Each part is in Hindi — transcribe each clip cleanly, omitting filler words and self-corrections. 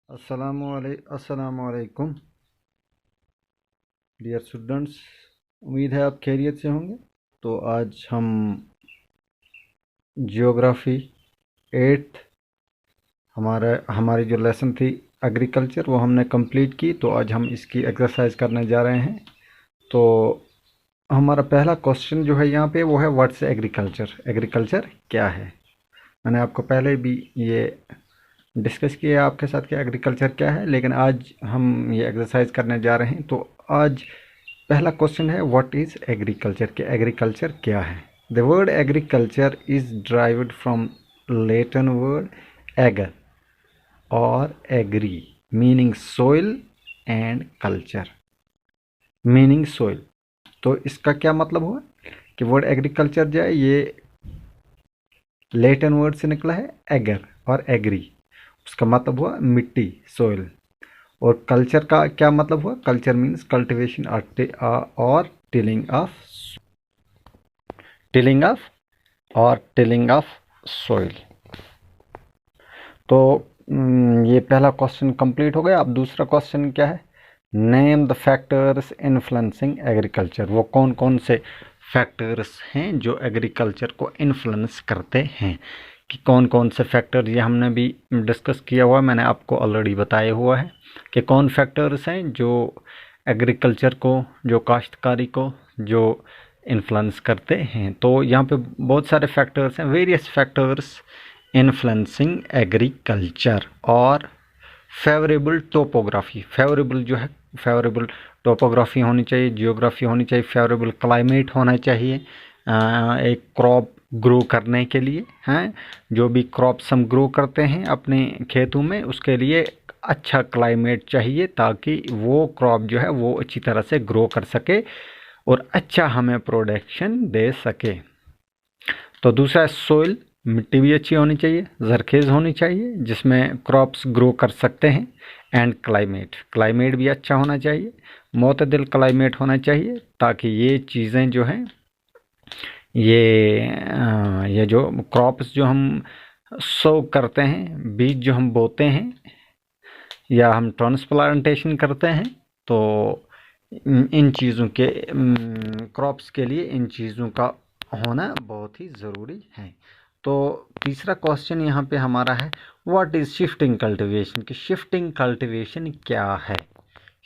अस्सलामुअलैकुम डियर स्टूडेंट्स। उम्मीद है आप खैरियत से होंगे। तो आज हम जियोग्राफी 8th हमारी जो लेसन थी एग्रीकल्चर वो हमने कंप्लीट की। तो आज हम इसकी एक्सरसाइज करने जा रहे हैं। तो हमारा पहला क्वेश्चन जो है यहाँ पे वो है व्हाट्स एग्रीकल्चर। एग्रीकल्चर क्या है? मैंने आपको पहले भी ये डिस्कस किया आपके साथ कि एग्रीकल्चर क्या है, लेकिन आज हम ये एक्सरसाइज करने जा रहे हैं। तो आज पहला क्वेश्चन है व्हाट इज़ एग्रीकल्चर, कि एग्रीकल्चर क्या है। The word agriculture is derived from Latin word ager और agri meaning soil and culture. Meaning soil, तो इसका क्या मतलब हुआ कि वर्ड एग्रीकल्चर जो है ये लैटिन वर्ड से निकला है एगर और एग्री, उसका मतलब हुआ मिट्टी सोइल। और कल्चर का क्या मतलब हुआ? कल्चर मीन्स कल्टिवेशन और टिलिंग ऑफ सोइल। तो ये पहला क्वेश्चन कंप्लीट हो गया। अब दूसरा क्वेश्चन क्या है? Name the factors influencing agriculture. वो कौन कौन से फैक्टर्स हैं जो एग्रीकल्चर को इन्फ्लुएंस करते हैं, कि कौन कौन से फैक्टर, ये हमने भी डिस्कस किया हुआ है, मैंने आपको ऑलरेडी बताया हुआ है कि कौन फैक्टर्स हैं जो एग्रीकल्चर को, जो काश्तकारी को जो इन्फ्लुएंस करते हैं। तो यहाँ पे बहुत सारे फैक्टर्स हैं, वेरियस फैक्टर्स इन्फ्लुएंसिंग एग्रीकल्चर। और फेवरेबल टोपोग्राफी, फेवरेबल जो है फेवरेबल टोपोग्राफी होनी चाहिए, जियोग्राफी होनी चाहिए, फेवरेबल क्लाइमेट होना चाहिए एक क्रॉप ग्रो करने के लिए हैं। जो भी क्रॉप्स हम ग्रो करते हैं अपने खेतों में उसके लिए अच्छा क्लाइमेट चाहिए ताकि वो क्रॉप जो है वो अच्छी तरह से ग्रो कर सके और अच्छा हमें प्रोडक्शन दे सके। तो दूसरा सोइल, मिट्टी भी अच्छी होनी चाहिए, जरखेज़ होनी चाहिए जिसमें क्रॉप्स ग्रो कर सकते हैं। एंड क्लाइमेट, क्लाइमेट भी अच्छा होना चाहिए, मोतदिल क्लाइमेट होना चाहिए ताकि ये चीज़ें जो हैं ये जो क्रॉप्स जो हम सो करते हैं, बीज जो हम बोते हैं या हम ट्रांसप्लांटेशन करते हैं, तो इन चीज़ों के क्रॉप्स के लिए इन चीज़ों का होना बहुत ही ज़रूरी है। तो तीसरा क्वेश्चन यहाँ पे हमारा है व्हाट इज़ शिफ्टिंग कल्टीवेशन, कि शिफ्टिंग कल्टीवेशन क्या है।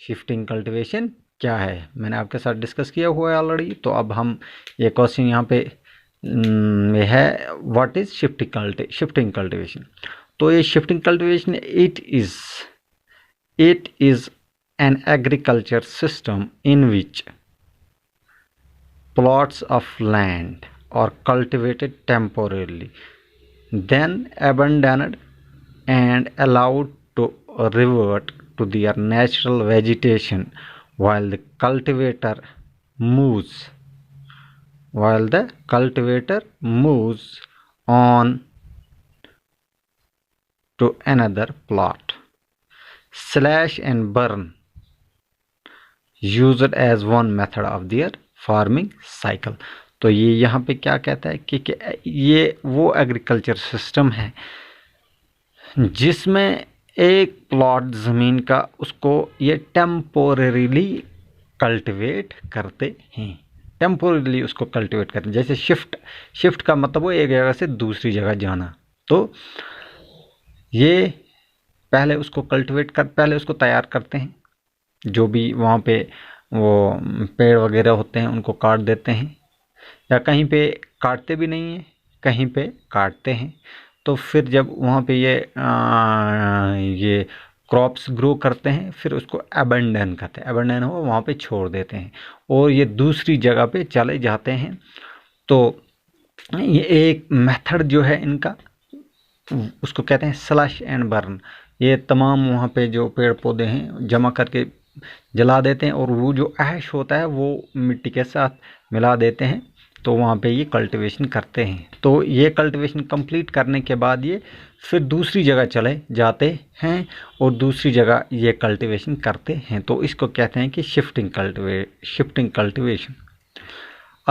शिफ्टिंग कल्टीवेशन क्या है मैंने आपके साथ डिस्कस किया हुआ है ऑलरेडी। तो अब हम ये क्वेश्चन यहाँ पे ये है व्हाट इज़ शिफ्टिंग कल्टीवेशन। तो ये shifting cultivation it is an agriculture system in which plots of land are cultivated temporarily, then abandoned and allowed to revert to their natural vegetation while the cultivator moves on to another plot. Slash and burn used as one method of their farming cycle। तो ये यहाँ पे क्या कहता है कि ये वो एग्रीकल्चर सिस्टम है जिसमें एक प्लॉट ज़मीन का उसको ये टेम्पोरेरीली कल्टिवेट करते हैं। टेम्पोरेरीली उसको कल्टिवेट करते हैं। जैसे शिफ्ट का मतलब वो एक जगह से दूसरी जगह जाना। तो ये पहले उसको पहले उसको तैयार करते हैं, जो भी वहाँ पे वो पेड़ वगैरह होते हैं उनको काट देते हैं, या कहीं पे काटते भी नहीं हैं, कहीं पे काटते हैं। तो फिर जब वहाँ पे ये क्रॉप्स ग्रो करते हैं फिर उसको अबंडन करते हैं, अबंडन हो वहाँ पे छोड़ देते हैं और ये दूसरी जगह पे चले जाते हैं। तो ये एक मेथड जो है इनका उसको कहते हैं स्लश एंड बर्न। ये तमाम वहाँ पे जो पेड़ पौधे हैं जमा करके जला देते हैं और वो जो ऐश होता है वो मिट्टी के साथ मिला देते हैं। तो वहाँ पे ये कल्टीवेशन करते हैं। तो ये कल्टीवेशन कंप्लीट करने के बाद ये फिर दूसरी जगह चले जाते हैं और दूसरी जगह ये कल्टीवेशन करते हैं। तो इसको कहते हैं कि शिफ्टिंग कल्टीवेशन।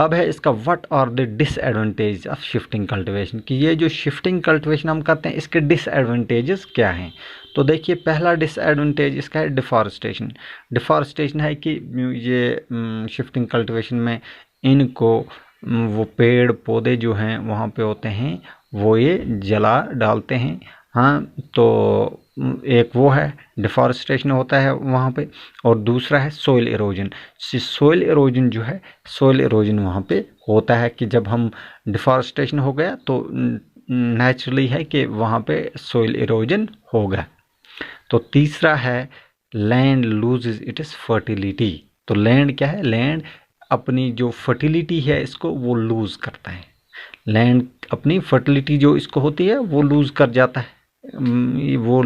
अब है इसका what are the disadvantage of shifting cultivation, कि ये जो शिफ्टिंग कल्टीवेशन हम करते हैं इसके डिसएडवांटेजेस क्या हैं। तो देखिए पहला डिसएडवांटेज इसका है डिफॉरेस्टेशन। डिफॉरेस्टेशन है कि ये शिफ्टिंग कल्टीवेशन में इनको वो पेड़ पौधे जो हैं वहाँ पे होते हैं वो ये जला डालते हैं। हाँ, तो एक वो है डिफॉरेस्टेशन होता है वहाँ पे, और दूसरा है सोइल इरोजन। सोइल इरोजन जो है, सोइल इरोजन वहाँ पे होता है कि जब हम डिफॉरेस्टेशन हो गया तो नेचुरली है कि वहाँ पे सोइल इरोजन होगा। तो तीसरा है लैंड लूजेस इट्स फर्टिलिटी। तो लैंड क्या है, लैंड अपनी जो फर्टिलिटी है इसको वो लूज करता है। लैंड अपनी फर्टिलिटी जो इसको होती है वो लूज कर जाता है, वो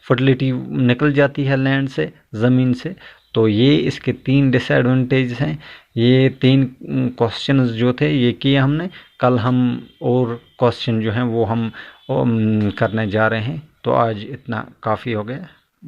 फर्टिलिटी निकल जाती है लैंड से, ज़मीन से। तो ये इसके 3 डिसएडवांटेज हैं। ये 3 क्वेश्चंस जो थे ये किए हमने। कल हम और क्वेश्चन जो हैं वो हम करने जा रहे हैं। तो आज इतना काफ़ी हो गया।